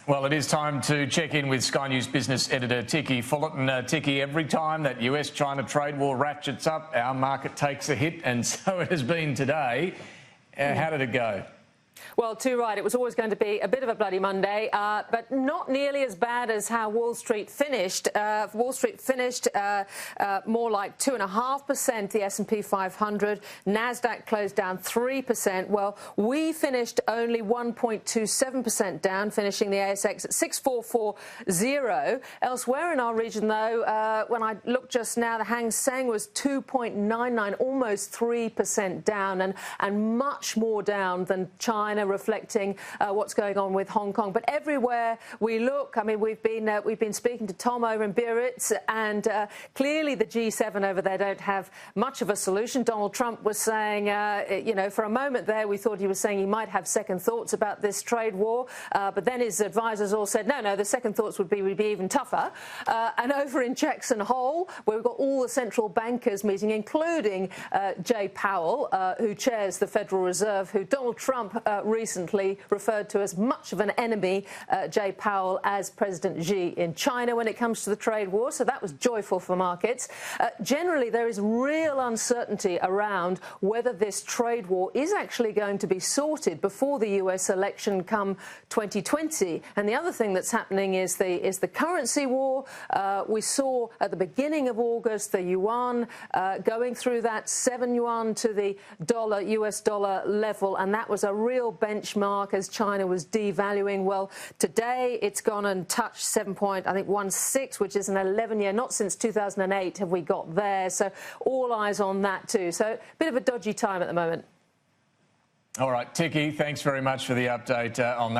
Well, it is time to check in with Sky News business editor Ticky Fullerton. Ticky, every time that US-China trade war ratchets up, our market takes a hit, and so it has been today. How did it go? Well, too right. It was always going to be a bit of a bloody Monday, but not nearly as bad as how Wall Street finished. Wall Street finished more like 2.5%, the S&P 500. NASDAQ closed down 3%. Well, we finished only 1.27% down, finishing the ASX at 6440. Elsewhere in our region, though, when I looked just now, the Hang Seng was 2.99, almost 3% down, and much more down than China, reflecting what's going on with Hong Kong. But everywhere we look, I mean, we've been speaking to Tom over in Biarritz, and clearly the G7 over there don't have much of a solution. Donald Trump was saying, you know, for a moment there we thought he was saying he might have second thoughts about this trade war, but then his advisors all said no, the second thoughts would be even tougher. And over in Jackson Hole, where we've got all the central bankers meeting, including Jay Powell, who chairs the Federal Reserve, who Donald Trump recently referred to as much of an enemy, Jay Powell, as President Xi in China when it comes to the trade war. So that was joyful for markets. Generally, there is real uncertainty around whether this trade war is actually going to be sorted before the US election come 2020. And the other thing that's happening is the currency war. We saw at the beginning of August the yuan going through that 7 yuan to the dollar, US dollar level, and that was a real benchmark as China was devaluing. Well, today it's gone and touched 7.16, which is an 11-year, not since 2008 have we got there. So all eyes on that too. So a bit of a dodgy time at the moment. All right, Ticky, thanks very much for the update on that.